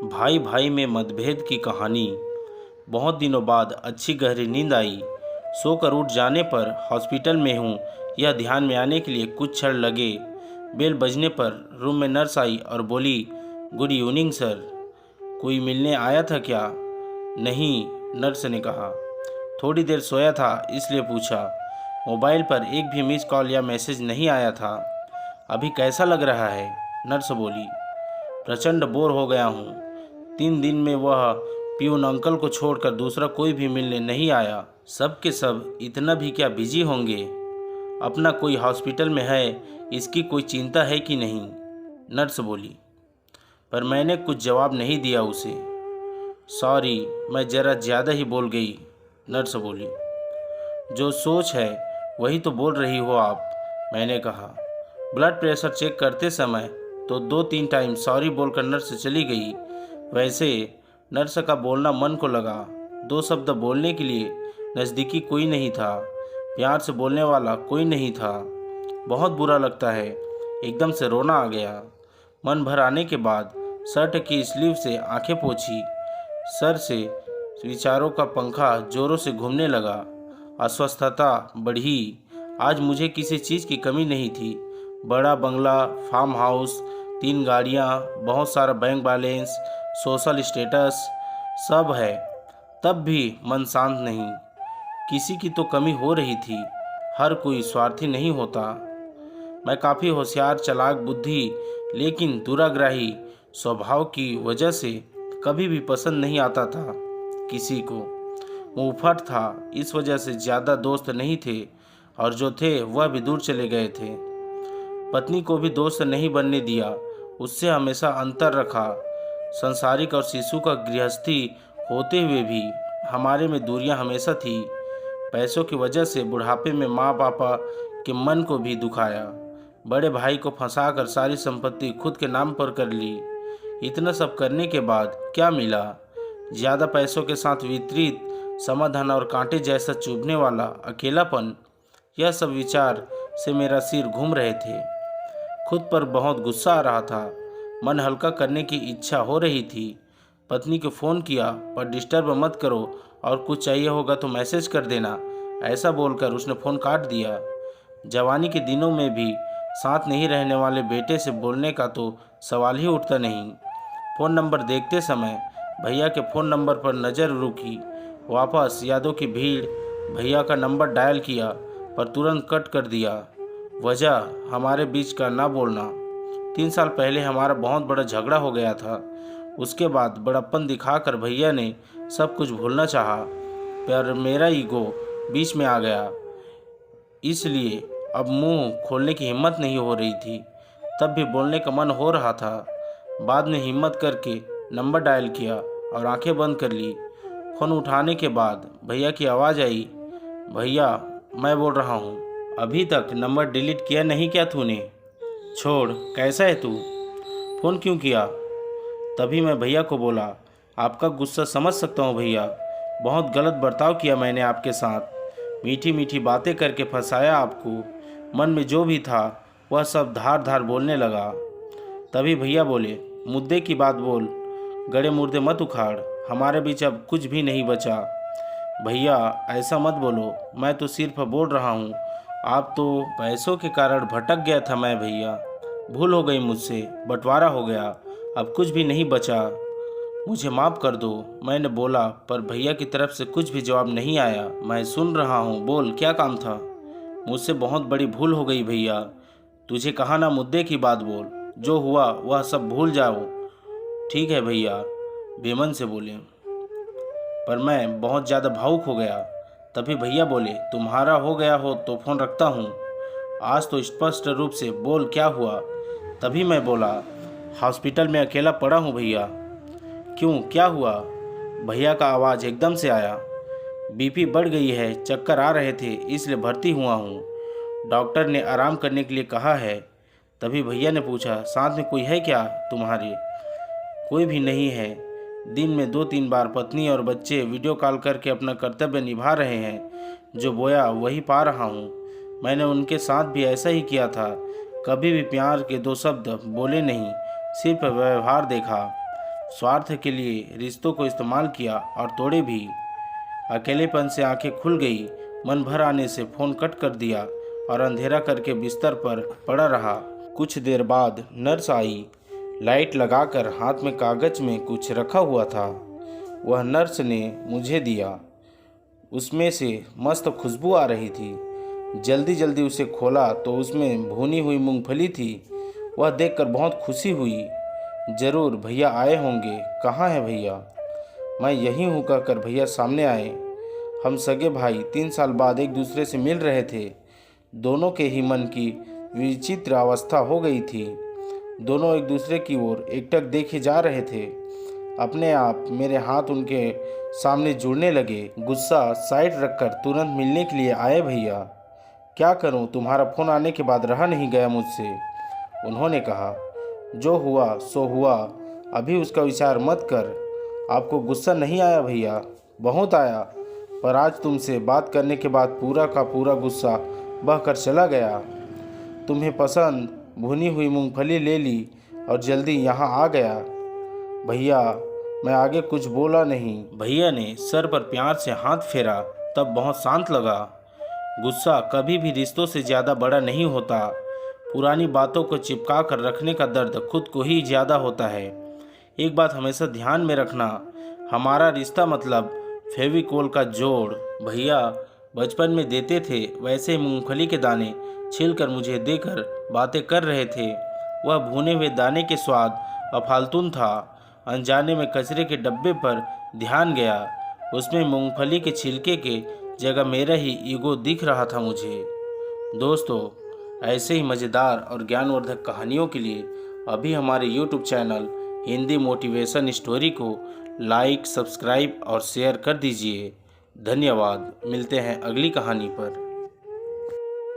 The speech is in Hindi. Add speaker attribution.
Speaker 1: भाई भाई में मतभेद की कहानी। बहुत दिनों बाद अच्छी गहरी नींद आई। सोकर उठ जाने पर हॉस्पिटल में हूँ यह ध्यान में आने के लिए कुछ क्षण लगे। बेल बजने पर रूम में नर्स आई और बोली, गुड इवनिंग सर। कोई मिलने आया था क्या? नहीं, नर्स ने कहा। थोड़ी देर सोया था इसलिए पूछा। मोबाइल पर एक भी मिस कॉल या मैसेज नहीं आया था। अभी कैसा लग रहा है? नर्स बोली। प्रचंड बोर हो गया हूँ। 3 दिन में वह प्यून अंकल को छोड़कर दूसरा कोई भी मिलने नहीं आया। सब के सब इतना भी क्या बिजी होंगे? अपना कोई हॉस्पिटल में है, इसकी कोई चिंता है कि नहीं? नर्स बोली। पर मैंने कुछ जवाब नहीं दिया उसे। सॉरी, मैं ज़रा ज़्यादा ही बोल गई, नर्स बोली। जो सोच है वही तो बोल रही हो आप, मैंने कहा। ब्लड प्रेशर चेक करते समय तो 2-3 टाइम सॉरी बोलकर नर्स चली गई। वैसे नर्स का बोलना मन को लगा। 2 शब्द बोलने के लिए नज़दीकी कोई नहीं था, प्यार से बोलने वाला कोई नहीं था। बहुत बुरा लगता है, एकदम से रोना आ गया। मन भर आने के बाद शर्ट की स्लीव से आंखें पोंछी। सर से विचारों का पंखा जोरों से घूमने लगा। अस्वस्थता बढ़ी। आज मुझे किसी चीज़ की कमी नहीं थी। बड़ा बंगला, फार्म हाउस, 3 गाड़ियाँ, बहुत सारा बैंक बैलेंस, सोशल स्टेटस सब है, तब भी मन शांत नहीं। किसी की तो कमी हो रही थी। हर कोई स्वार्थी नहीं होता। मैं काफ़ी होशियार, चालाक, बुद्धि, लेकिन दुराग्राही स्वभाव की वजह से कभी भी पसंद नहीं आता था किसी को। मुंहफट था, इस वजह से ज़्यादा दोस्त नहीं थे, और जो थे वह भी दूर चले गए थे। पत्नी को भी दोस्त नहीं बनने दिया, उससे हमेशा अंतर रखा। संसारिक और शिशु का गृहस्थी होते हुए भी हमारे में दूरियां हमेशा थी। पैसों की वजह से बुढ़ापे में माँ पापा के मन को भी दुखाया। बड़े भाई को फंसाकर सारी संपत्ति खुद के नाम पर कर ली। इतना सब करने के बाद क्या मिला? ज़्यादा पैसों के साथ विपरीत समाधान और कांटे जैसा चुभने वाला अकेलापन। यह सब विचार से मेरा सिर घूम रहे थे। खुद पर बहुत गुस्सा आ रहा था। मन हल्का करने की इच्छा हो रही थी। पत्नी को फ़ोन किया, पर डिस्टर्ब मत करो और कुछ चाहिए होगा तो मैसेज कर देना, ऐसा बोलकर उसने फ़ोन काट दिया। जवानी के दिनों में भी साथ नहीं रहने वाले बेटे से बोलने का तो सवाल ही उठता नहीं। फ़ोन नंबर देखते समय भैया के फ़ोन नंबर पर नज़र रुकी। वापस यादों की भीड़। भैया का नंबर डायल किया, पर तुरंत कट कर दिया। वजह हमारे बीच का ना बोलना। 3 साल पहले हमारा बहुत बड़ा झगड़ा हो गया था। उसके बाद बड़प्पन दिखाकर भैया ने सब कुछ भूलना चाहा, पर मेरा ईगो बीच में आ गया, इसलिए अब मुंह खोलने की हिम्मत नहीं हो रही थी। तब भी बोलने का मन हो रहा था। बाद में हिम्मत करके नंबर डायल किया और आंखें बंद कर ली। फ़ोन उठाने के बाद भैया की आवाज़ आई, भैया मैं बोल रहा हूँ। अभी तक नंबर डिलीट किया नहीं क्या तूने? छोड़, कैसा है तू? फ़ोन क्यों किया? तभी मैं भैया को बोला, आपका गुस्सा समझ सकता हूँ भैया, बहुत गलत बर्ताव किया मैंने आपके साथ। मीठी मीठी बातें करके फंसाया आपको। मन में जो भी था वह सब धार धार बोलने लगा। तभी भैया बोले, मुद्दे की बात बोल, गड़े मुर्दे मत उखाड़, हमारे बीच अब कुछ भी नहीं बचा। भैया ऐसा मत बोलो, मैं तो सिर्फ बोल रहा हूँ। आप तो पैसों के कारण भटक गया था मैं भैया, भूल हो गई मुझसे, बंटवारा हो गया, अब कुछ भी नहीं बचा, मुझे माफ़ कर दो, मैंने बोला। पर भैया की तरफ से कुछ भी जवाब नहीं आया। मैं सुन रहा हूँ, बोल क्या काम था? मुझसे बहुत बड़ी भूल हो गई भैया, तुझे कहा ना मुद्दे की बात बोल, जो हुआ वह सब भूल जाओ। ठीक है भैया, बेमन से बोले, पर मैं बहुत ज़्यादा भावुक हो गया। तभी भैया बोले, तुम्हारा हो गया हो तो फ़ोन रखता हूँ, आज तो स्पष्ट रूप से बोल क्या हुआ। तभी मैं बोला, हॉस्पिटल में अकेला पड़ा हूँ भैया। क्यों, क्या हुआ? भैया का आवाज़ एकदम से आया, बीपी बढ़ गई है, चक्कर आ रहे थे, इसलिए भर्ती हुआ हूँ, डॉक्टर ने आराम करने के लिए कहा है। तभी भैया ने पूछा, साथ में कोई है क्या तुम्हारे? कोई भी नहीं है। दिन में 2-3 बार पत्नी और बच्चे वीडियो कॉल करके अपना कर्तव्य निभा रहे हैं। जो बोया वही पा रहा हूँ। मैंने उनके साथ भी ऐसा ही किया था। कभी भी प्यार के 2 शब्द बोले नहीं, सिर्फ व्यवहार देखा। स्वार्थ के लिए रिश्तों को इस्तेमाल किया और तोड़े भी। अकेलेपन से आंखें खुल गई। मन भर आने से फ़ोन कट कर दिया और अंधेरा करके बिस्तर पर पड़ा रहा। कुछ देर बाद नर्स आई। लाइट लगाकर हाथ में कागज में कुछ रखा हुआ था। वह नर्स ने मुझे दिया। उसमें से मस्त खुशबू आ रही थी। जल्दी जल्दी उसे खोला तो उसमें भुनी हुई मूंगफली थी। वह देखकर बहुत खुशी हुई। ज़रूर भैया आए होंगे। कहाँ है भैया? मैं यहीं हूँ कहकर भैया सामने आए। हम सगे भाई 3 साल बाद एक दूसरे से मिल रहे थे। दोनों के ही मन की विचित्र अवस्था हो गई थी। दोनों एक दूसरे की ओर एकटक देखे जा रहे थे। अपने आप मेरे हाथ उनके सामने जुड़ने लगे। गुस्सा साइड रखकर तुरंत मिलने के लिए आए भैया। क्या करूं, तुम्हारा फ़ोन आने के बाद रहा नहीं गया मुझसे। उन्होंने कहा, जो हुआ सो हुआ, अभी उसका विचार मत कर। आपको गुस्सा नहीं आया भैया? बहुत आया, पर आज तुमसे बात करने के बाद पूरा का पूरा गुस्सा बहकर चला गया। तुम्हें पसंद भुनी हुई मूंगफली ले ली और जल्दी यहाँ आ गया। भैया, मैं आगे कुछ बोला नहीं। भैया ने सर पर प्यार से हाथ फेरा। तब बहुत शांत लगा। गुस्सा कभी भी रिश्तों से ज़्यादा बड़ा नहीं होता। पुरानी बातों को चिपका कर रखने का दर्द खुद को ही ज़्यादा होता है। एक बात हमेशा ध्यान में रखना, हमारा रिश्ता मतलब फेविकोल का जोड़। भैया बचपन में देते थे वैसे ही मूंगफली के दाने छीलकर मुझे देकर बातें कर रहे थे। वह भुने हुए दाने के स्वाद अफालतून था। अनजाने में कचरे के डब्बे पर ध्यान गया। उसमें मूंगफली के छिलके के जगह मेरा ही ईगो दिख रहा था मुझे। दोस्तों, ऐसे ही मज़ेदार और ज्ञानवर्धक कहानियों के लिए अभी हमारे YouTube channel Hindi motivation story को लाइक, सब्सक्राइब और शेयर कर दीजिए। धन्यवाद। मिलते हैं अगली कहानी पर।